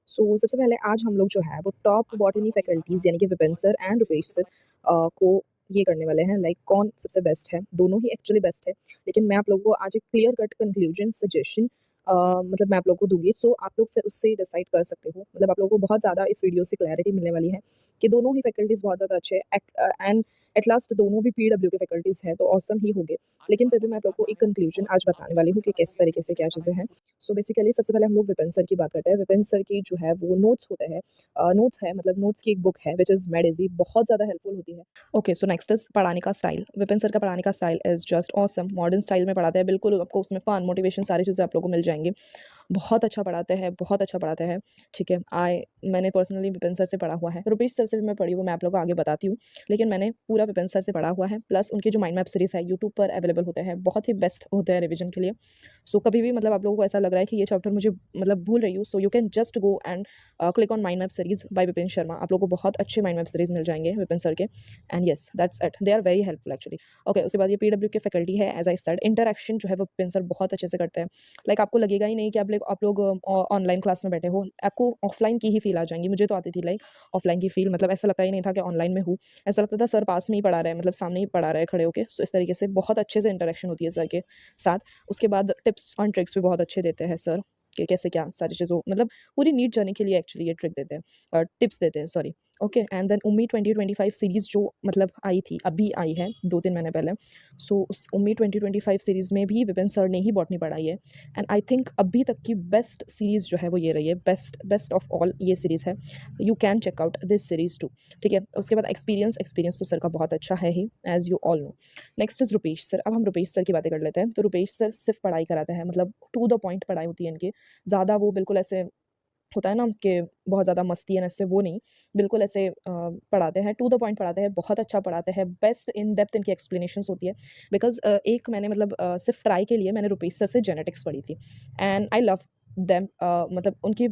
सबसे पहले आज हम लोग जो है वो टॉप बॉटनी फैकल्टीज़ यानी कि Vipin sir and Rupesh sir को ये करने वाले हैं लाइक कौन सबसे बेस्ट है। दोनों ही एक्चुअली बेस्ट है, लेकिन मैं आप लोगों को आज एक क्लियर कट कंक्लूजन सजेशन मतलब मैं आप लोगों को दूँगी। आप लोग फिर उससे डिसाइड कर सकते हो। मतलब आप लोगों को बहुत ज़्यादा इस वीडियो से क्लैरिटी मिलने वाली है कि दोनों ही फैकल्टीज़ बहुत ज़्यादा अच्छे हैं एंड एट लास्ट दोनों भी पीडब्ल्यू के फैकल्टीज़ हैं, तो ऑसम ही होंगे। लेकिन फिर भी मैं आप लोगों को एक कंक्लूजन आज बताने वाली हूँ कि किस तरीके से क्या चीज़ें हैं। बेसिकली सबसे पहले हम लोग विपिन सर की बात करते हैं। विपिन सर की जो है वो नोट्स होते हैं, नोट्स है मतलब नोट्स की एक बुक है व्हिच इज़ मेड ईज़ी, बहुत ज़्यादा हेल्पफुल होती है। ओके, सो नेक्स्ट इज़ पढ़ाने का स्टाइल। विपिन सर का पढ़ाने का style is just awesome, modern style में पढ़ाते हैं, बिल्कुल आपको उसमें फन, मोटिवेशन सारी चीज़ें आप लोगों को मिल जाएँगी। बहुत अच्छा पढ़ाते हैं, बहुत अच्छा पढ़ाते हैं, ठीक है। मैंने पर्सनली विपिन सर से पढ़ा हुआ है, रुपेश सर से भी मैं पढ़ी हूँ, मैं आप लोगों को आगे बताती हूँ। लेकिन मैंने पूरा विपिन सर से पढ़ा हुआ है, प्लस उनके जो माइंड मैप सीरीज़ है यूट्यूब पर अवेलेबल होते हैं, बहुत ही बेस्ट होते हैं रिवीजन के लिए। कभी भी मतलब आप लोगों को ऐसा लग रहा है कि ये चैप्टर मुझे मतलब भूल रही हूँ, so you can just go and click on mind map series by Vipin Sharma. आप लोगों को बहुत अच्छे माइंड मैप सीरीज़ मिल जाएँगे विपिन सर के, and yes that's it, they are very helpful actually. Okay, उसके बाद ये पीडब्ल्यू की फैकल्टी है, एज़ आई सेड इंटरैक्शन जो है वो विपिन सर बहुत अच्छे से करते हैं। लाइक आपको लगेगा ही नहीं कि आप लोग ऑनलाइन क्लास में बैठे हो, आपको ऑफलाइन की ही फील आ जाएँगी। मुझे तो आती थी लाइक ऑफलाइन की फील, मतलब ऐसा लगता ही नहीं था कि ऑनलाइन में हूँ। ऐसा लगता था सर पास में ही पढ़ा रहा है, मतलब सामने ही पढ़ा रहा है खड़े होके। इस तरीके से बहुत अच्छे से इंटरेक्शन होती है सर के साथ। उसके बाद टिप्स एंड ट्रिक्स भी बहुत अच्छे देते हैं सर, कि कैसे क्या सारी चीज़ों मतलब पूरी नीट जर्नी के लिए एक्चुअली ये ट्रिक देते हैं, टिप्स देते हैं, सॉरी। ओके, एंड देन उम्मी 2025 सीरीज़ जो मतलब आई थी, अभी आई है 2-3 महीने पहले। उस उम्मी 2025 सीरीज़ में भी विपिन सर ने ही बॉटनी पढ़ाई है, एंड आई थिंक अभी तक की बेस्ट सीरीज़ जो है वो ये रही है, बेस्ट बेस्ट ऑफ ऑल ये सीरीज़ है। You can check out this series too, ठीक है। उसके बाद एक्सपीरियंस एक्सपीरियंस तो सर का बहुत अच्छा है ही, as you all know. Next is Rupesh sir. अब हम रुपेश सर की बातें कर लेते हैं। तो रुपेश सर सिर्फ पढ़ाई कराते हैं, मतलब टू द पॉइंट पढ़ाई होती है इनकी। ज़्यादा वो बिल्कुल ऐसे होता है ना कि बहुत ज़्यादा मस्ती है ऐसे, वो नहीं, बिल्कुल ऐसे पढ़ाते हैं, टू द पॉइंट पढ़ाते हैं, बहुत अच्छा पढ़ाते हैं, बेस्ट इन डेप्थ इनकी एक्सप्लेनेशंस होती है। बिकॉज़ एक मैंने मतलब सिर्फ ट्राई के लिए मैंने रुपेश सर से जेनेटिक्स पढ़ी थी, एंड आई लव देम। मतलब उनकी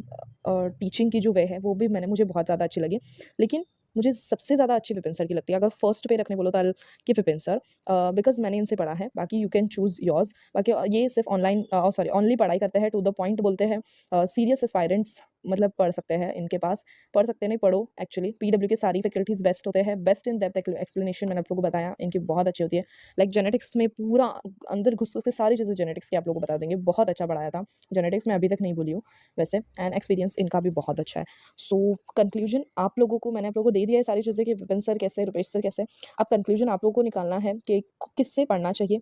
टीचिंग की जो वे है वो भी मुझे बहुत ज़्यादा अच्छी लगी। लेकिन मुझे सबसे ज़्यादा अच्छी विपिन सर की लगती है। अगर फर्स्ट पे रखने बोलो तो कि विपिन सर, बिकॉज़ मैंने इनसे पढ़ा है, बाकी यू कैन चूज़ योर्स। बाकी ये सिर्फ ऑनलाइन सॉरी ओनली पढ़ाई करते हैं, टू द पॉइंट बोलते हैं। सीरियस एस्पायरेंट्स मतलब पढ़ सकते हैं इनके पास, पढ़ सकते नहीं, पढ़ो एक्चुअली। पीडब्ल्यू की सारी फैकल्टीज़ बेस्ट होते हैं, बेस्ट इन डेप्थ एक्सप्लेनेशन मैंने आप लोगों को बताया, इनकी बहुत अच्छी होती है। लाइक जेनेटिक्स में पूरा अंदर घुस-घुस के सारी चीज़ें जेनेटिक्स की आप लोगों को बता देंगे, बहुत अच्छा पढ़ाया था। जेनेटिक्स मैं अभी तक नहीं भूली हूँ वैसे, एंड एक्सपीरियंस इनका भी बहुत अच्छा है। कंक्लूजन आप लोगों को मैंने आप लोगों को दे दिया है सारी चीज़ें कि विपिन सर कैसे, रुपेश सर कैसे। अब कंक्लूजन आप लोगों को निकालना है कि किससे पढ़ना चाहिए।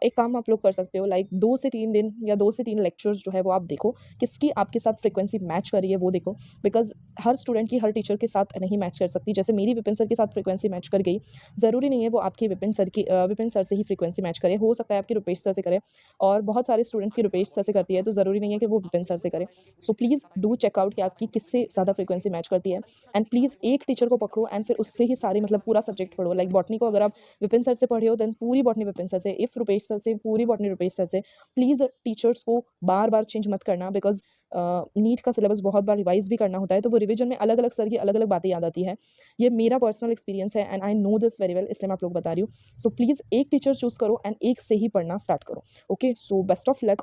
एक काम आप लोग कर सकते हो, लाइक 2 से 3 दिन या 2 से 3 लेक्चर्स जो है वो आप देखो, किसकी आपके साथ फ्रीक्वेंसी मैच कर रही है वो देखो। बिकॉज़ हर स्टूडेंट की हर टीचर के साथ नहीं मैच कर सकती। जैसे मेरी विपिन सर के साथ फ्रीक्वेंसी मैच कर गई, ज़रूरी नहीं है वो आपकी विपिन सर से ही फ्रीक्वेंसी मैच करे, हो सकता है आपकी रुपेश सर से करे, और बहुत सारे स्टूडेंट्स की रुपेश सर से करती है, तो ज़रूरी नहीं है कि वो विपिन सर से करे। प्लीज़ डू चेक आउट कि आपकी किससे ज़्यादा फ्रीक्वेंसी मैच करती है, एंड प्लीज़ एक टीचर को पकड़ो एंड फिर उससे ही सारी मतलब पूरा सब्जेक्ट पढ़ो। लाइक बॉटनी को अगर आप विपिन सर से पढ़े हो, देन पूरी बॉटनी विपिन सर से, इफ रुपेश सर से पूरी बॉटनी रुपेश सर से। प्लीज़ टीचर्स को बार-बार चेंज मत करना, बिकॉज़ नीट का सिलेबस बहुत बार रिवाइज़ भी करना होता है, तो वो रिवीजन में अलग-अलग सर की अलग-अलग बातें याद आती हैं। ये मेरा पर्सनल एक्सपीरियंस है and I know this very well, इसलिए मैं आप लोग बता रही हूँ। प्लीज़ एक टीचर चूज़ करो एंड एक से ही पढ़ना स्टार्ट करो। Okay, best of luck